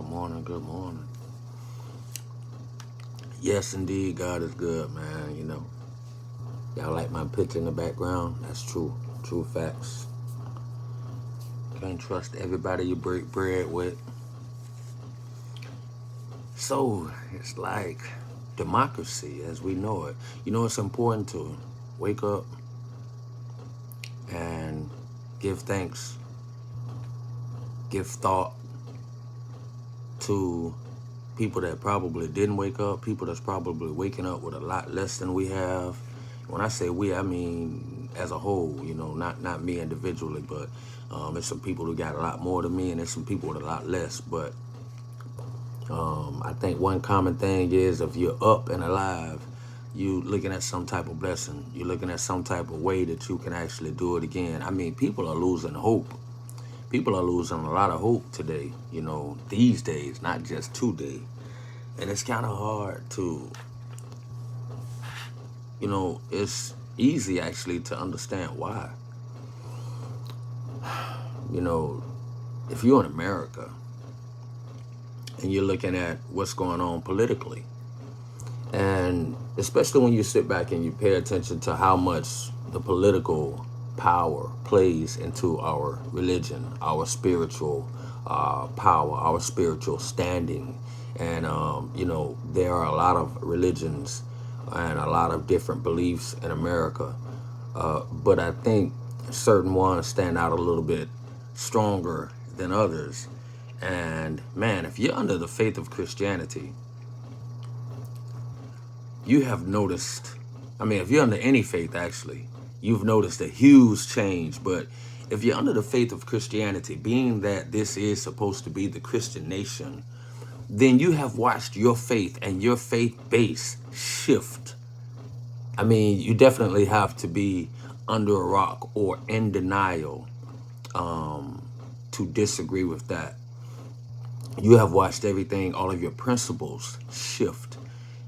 Good morning. Good morning. Yes, indeed, God is good, man. Y'all like my picture in the background? That's true. True facts. Can't trust everybody you break bread with. So it's like democracy as we know it. It's important to wake up and give thanks, give thought to people that probably didn't wake up, people that's probably waking up with a lot less than we have. When I say we, I mean as a whole, not me individually, but there's some people who got a lot more than me, and there's some people with a lot less. But I think one common thing is if you're up and alive, you looking at some type of blessing. You're looking at some type of way that you can actually do it again. I mean, people are losing hope. People are losing a lot of hope today, these days, not just today. And it's kind of hard to, it's easy actually to understand why. You know, if you're in America and you're looking at what's going on politically, and especially when you sit back and you pay attention to how much the political power plays into our religion, our spiritual power, our spiritual standing. And, there are a lot of religions and a lot of different beliefs in America. But I think certain ones stand out a little bit stronger than others. And man, if you're under the faith of Christianity, you have noticed, if you're under any faith, actually, you've noticed a huge change. But if you're under the faith of Christianity, being that this is supposed to be the Christian nation, then you have watched your faith and your faith base shift. You definitely have to be under a rock or in denial to disagree with that. You have watched everything, all of your principles shift.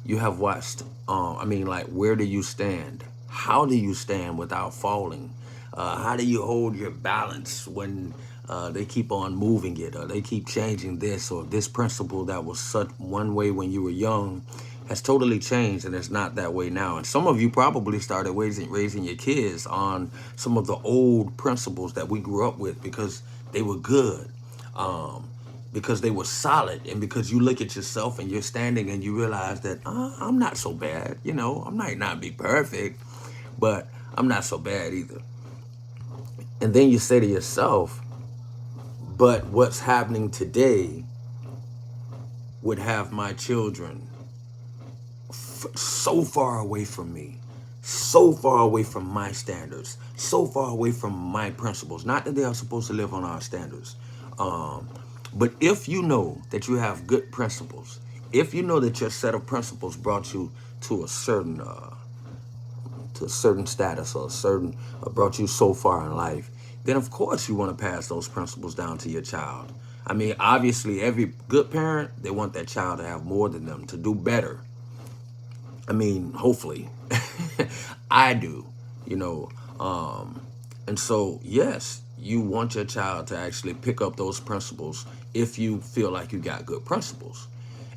You have watched, where do you stand? How do you stand without falling? How do you hold your balance when they keep on moving it, or they keep changing this, or this principle that was such one way when you were young has totally changed and it's not that way now. And some of you probably started raising your kids on some of the old principles that we grew up with because they were good. Because they were solid, and because you look at yourself and you're standing and you realize that I'm not so bad. I might not be perfect, but I'm not so bad either. And then you say to yourself, but what's happening today would have my children so far away from me, so far away from my standards, so far away from my principles. Not that they are supposed to live on our standards. But if you know that you have good principles, if you know that your set of principles brought you to a certain status, or brought you so far in life, then of course you want to pass those principles down to your child. Obviously, every good parent, they want their child to have more than them, to do better. Hopefully. I do, and so, yes, you want your child to actually pick up those principles if you feel like you got good principles.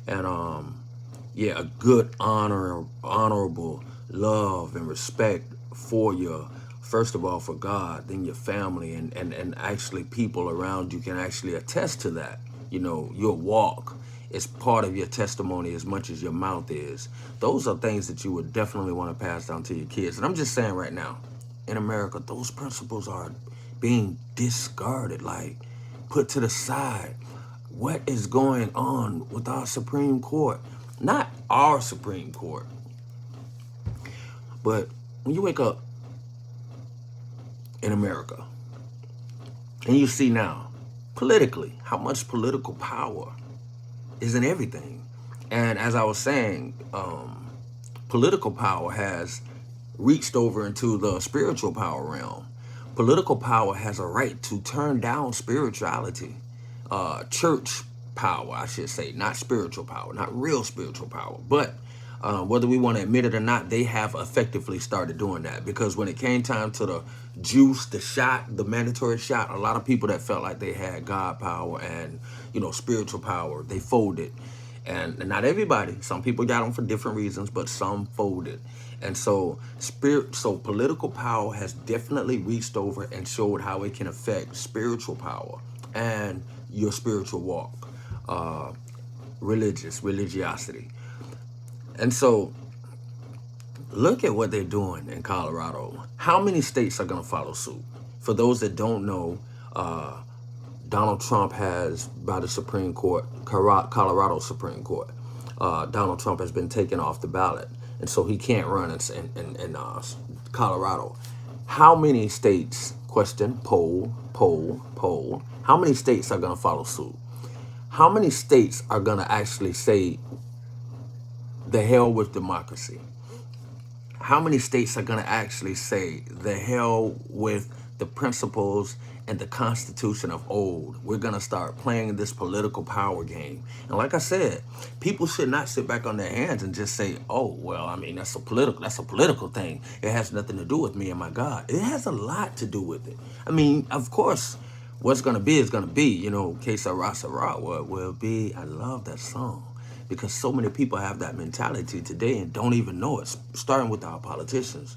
And a good honorable love and respect for first of all, for God, then your family, and actually people around you can actually attest to that. Your walk is part of your testimony as much as your mouth is. Those are things that you would definitely want to pass down to your kids. And I'm just saying right now, in America, those principles are being discarded, like put to the side. What is going on with our Supreme Court? Not our Supreme Court, but when you wake up in America and you see now, politically, how much political power is in everything. And as I was saying, political power has reached over into the spiritual power realm. Political power has a right to turn down spirituality. Church power, I should say, not spiritual power, not real spiritual power, but Whether we want to admit it or not, they have effectively started doing that. Because when it came time to the juice, the shot, the mandatory shot, a lot of people that felt like they had God power and, spiritual power, they folded. And not everybody. Some people got them for different reasons, but some folded. And so political power has definitely reached over and showed how it can affect spiritual power and your spiritual walk, uh, religiosity. And so look at what they're doing in Colorado. How many states are going to follow suit? For those that don't know, uh, Donald Trump has, by the Supreme Court, Colorado Supreme Court, Donald Trump has been taken off the ballot. And so he can't run in Colorado. How many states, question, poll, how many states are going to follow suit? How many states are going to actually say, the hell with democracy? How many states are going to actually say, the hell with the principles and the Constitution of old? We're going to start playing this political power game. And like I said, people should not sit back on their hands and just say, oh, well, I mean, that's a political thing. It has nothing to do with me and my God. It has a lot to do with it. I mean, of course, what's going to be is going to be, que sera, what will be. I love that song. Because so many people have that mentality today and don't even know it, starting with our politicians,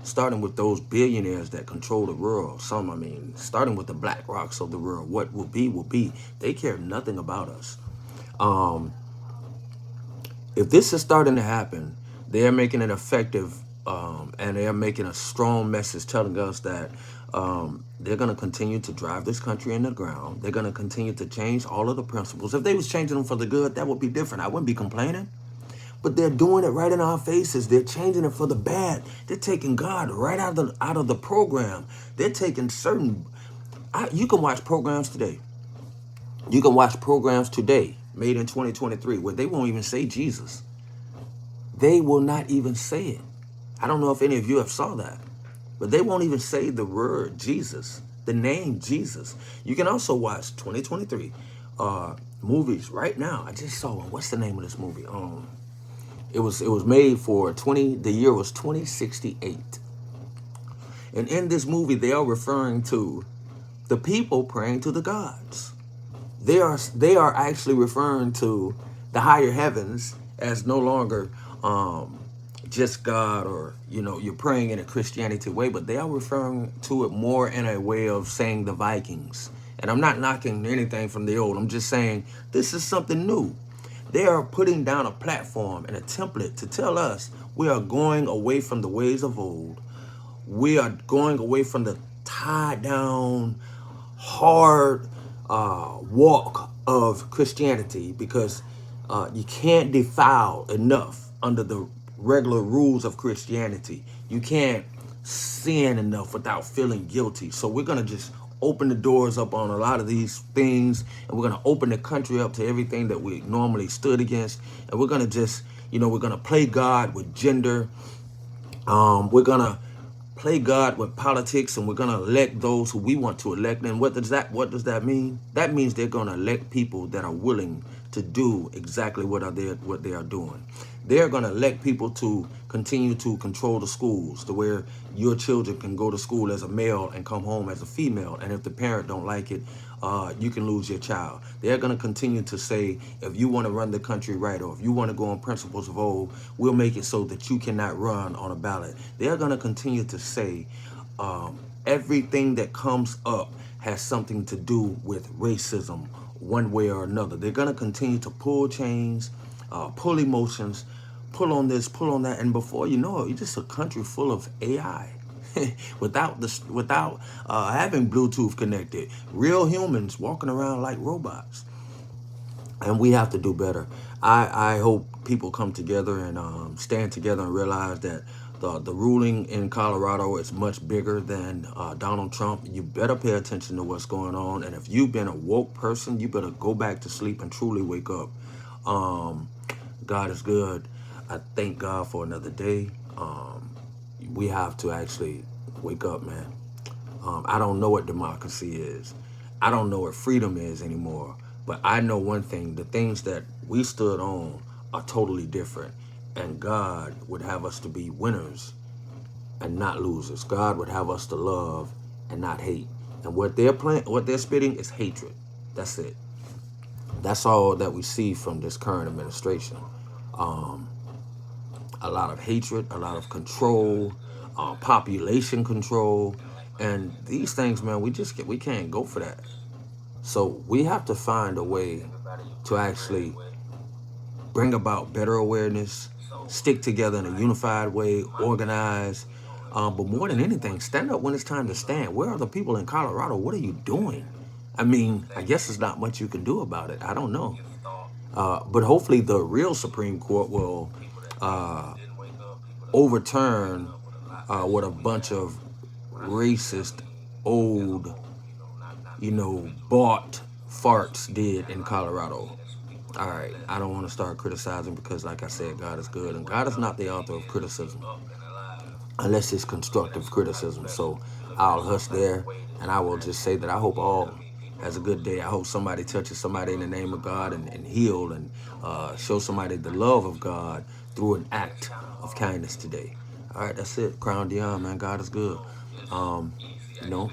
starting with those billionaires that control the world. Starting with the Black Rocks of the world. What will be, will be. They care nothing about us. If this is starting to happen, they're making it effective, and they're making a strong message telling us that they're going to continue to drive this country in the ground. They're going to continue to change all of the principles. If they was changing them for the good, that would be different. I wouldn't be complaining. But they're doing it right in our faces. They're changing it for the bad. They're taking God right out of the program. They're taking you can watch programs today. You can watch programs today made in 2023 where they won't even say Jesus. They will not even say it. I don't know if any of you have saw that, but they won't even say the word Jesus, the name Jesus. You can also watch 2023 movies right now. I just saw one. What's the name of this movie? It was made for the year was 2068. And in this movie, they are referring to the people praying to the gods. They are actually referring to the higher heavens as no longer just God, or you're praying in a Christianity way, but they are referring to it more in a way of saying the Vikings. And I'm not knocking anything from the old. I'm just saying this is something new. They are putting down a platform and a template to tell us we are going away from the ways of old. We are going away from the tied down, hard walk of Christianity, because you can't defile enough under the regular rules of Christianity. You can't sin enough without feeling guilty. So we're going to just open the doors up on a lot of these things, and we're going to open the country up to everything that we normally stood against. And we're going to just, we're going to play God with gender. We're going to play God with politics, and we're going to elect those who we want to elect. And what does that mean? That means they're going to elect people that are willing to do exactly what they are doing. They're going to elect people to continue to control the schools, to where your children can go to school as a male and come home as a female. And if the parent don't like it, you can lose your child. They're going to continue to say, if you want to run the country right, or if you want to go on principles of old, we'll make it so that you cannot run on a ballot. They're going to continue to say everything that comes up has something to do with racism one way or another. They're going to continue to pull chains, pull emotions, pull on this, pull on that. And before you know it, you're just a country full of AI. without having Bluetooth connected, real humans walking around like robots. And we have to do better. I hope people come together and stand together and realize that the ruling in Colorado is much bigger than Donald Trump. You better pay attention to what's going on. And if you've been a woke person, you better go back to sleep and truly wake up. God is good. I thank God for another day. We have to actually wake up, man. I don't know what democracy is. I don't know what freedom is anymore. But I know one thing: the things that we stood on are totally different. And God would have us to be winners and not losers. God would have us to love and not hate. And what they're spitting is hatred. That's it. That's all that we see from this current administration. A lot of hatred, a lot of control, population control, and these things, man. We can't go for that. So we have to find a way to actually bring about better awareness, stick together in a unified way, organize. But more than anything, stand up when it's time to stand. Where are the people in Colorado? What are you doing? I mean, I guess there's not much you can do about it. I don't know. But hopefully, the real Supreme Court will overturn what a bunch of racist, old, bought farts did in Colorado. All right, I don't want to start criticizing because, like I said, God is good, and God is not the author of criticism unless it's constructive criticism. So I'll hush there, and I will just say that I hope all has a good day. I hope somebody touches somebody in the name of God and heal and show somebody the love of God through an act of kindness today. All right, that's it. Crown Dion, man. God is good. You know,